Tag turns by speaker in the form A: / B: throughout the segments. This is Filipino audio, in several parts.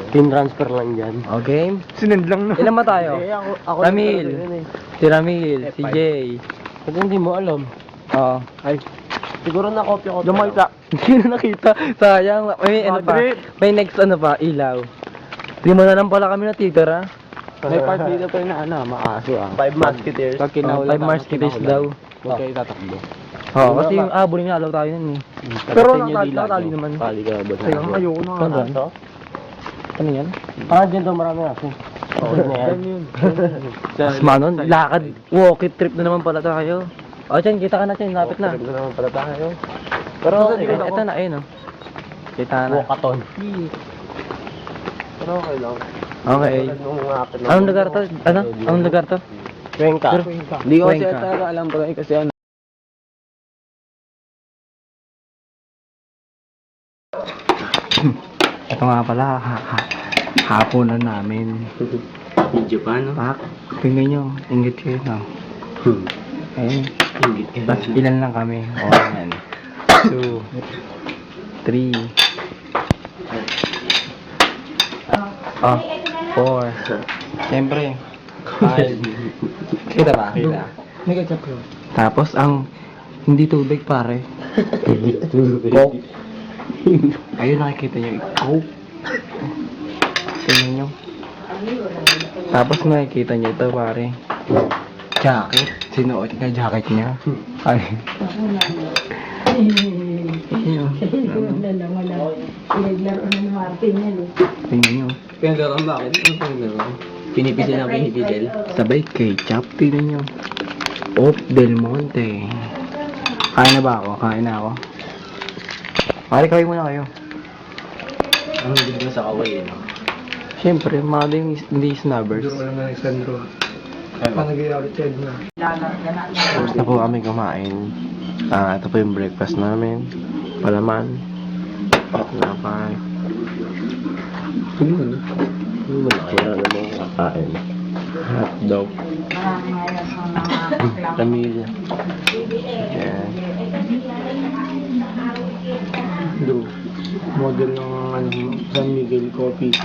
A: Team transfer lang dyan.
B: Okay.
C: Sinend lang na.
B: Ilan ba tayo?
A: Ako
B: Ramil. Si Ramil, si
A: F5.
B: Jay.
A: Kasi hindi mo alam.
B: Oo.
A: Ay, siguro na-copy ko.
C: Lumayta.
B: Hindi na nakita. Sayang. May ano pa?
C: Madrid.
B: May next ano pa? Ilaw. Di mo na lang pala kami natitira.
C: May part dito pa na maaso ah.
A: 5 musketeers.
C: Pag
B: Oh, 5 Mars daw.
C: Huwag kayo tatakbo.
B: Oo, kasi yung abon nga alaw tayo nun eh. Pero nakatali naman.
A: Pali ka ba?
C: Teka, ayoko na.
B: Saan doon? Ano yan?
A: Dyan daw marami ako. Oo, na yan.
C: Yan yun.
B: Mas manon, lakad. Walkie trip na naman pala tayo. O, Chen, kita ka na, Chen. Lapit na.
A: Ito naman pala tayo.
B: Pero,
A: Pero,
B: ito na, ayun o. Kita na.
A: Walkathon. Pero okay lang.
B: Okay.
A: Nung akit na-
B: Anong lugar to? Ano? Anong lugar to?
A: Cuenca.
C: Hindi ko kasi
B: Cuenca.
C: talaga alam pa kasi ano.
B: Ito nga pala, hapunan namin.
A: Medyo pa, no?
B: Pak, tingnan nyo, inggit kayo na. Ayun. Tapos ilan lang kami? 1, 2, 3. Oh, 4. Siyempre. 5. Kita ba? Kita. Tapos ang hindi tubig pare. Coke. Ayun nakikita nyo. Coke. Tingnan nyo. Tapos nakikita nyo ito pare. Jacket. Sinuot niya jacket niya. Ay. Ayun. Tingnan nyo.
A: Pinaglaro ang bakit? Ano pinaglaro? Pinipisi ng pinipidel.
B: Sabay ketchup. Tingnan nyo. Off Del Monte. Kain na ba ako? Kain na ako. Pare, kain muna kayo.
A: Ang hindi mo sa kaway, no?
B: Siyempre, mga din hindi snubbers.
A: Tapos na po kami kumain. Ito po yung breakfast namin. Palaman. Napay. Wala na mga kakain. Hotdog. Pamilya. Yan.
C: Model ng ano, San Miguel Coffee.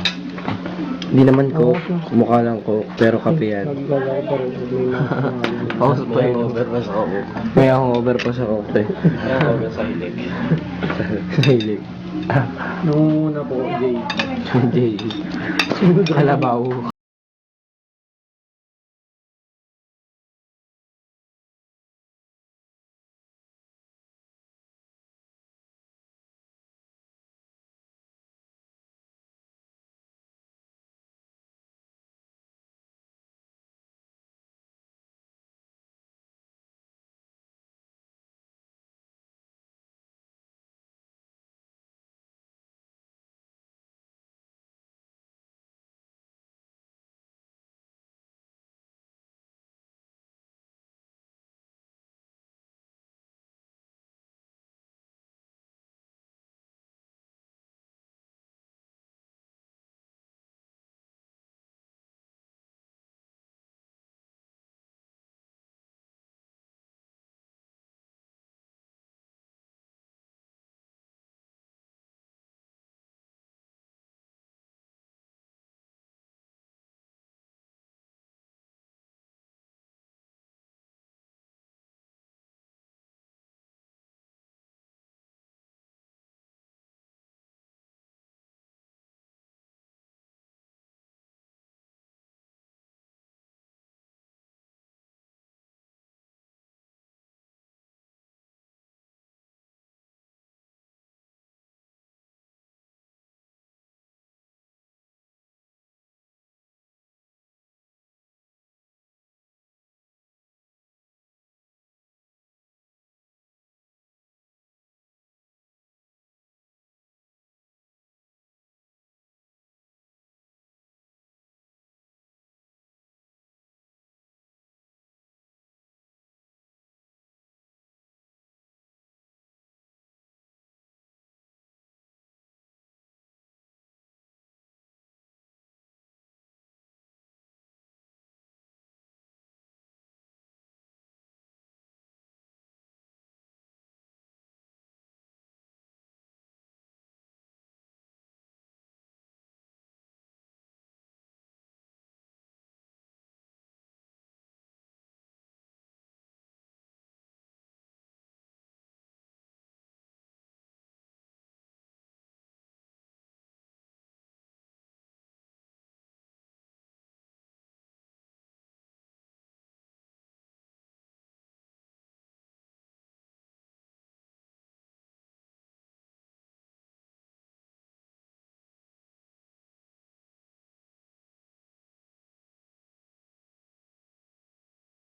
B: Hindi naman ko. Mukha lang ko. Pero kape yan.
C: Nagkala ko pa rin. May mga pangalan.
A: Ako sa over pa sa ako.
B: May hangover pa sa kape.
A: Over sa hilig.
B: Hilig.
C: Nung una po, Jay.
B: Jay. Kalabaw.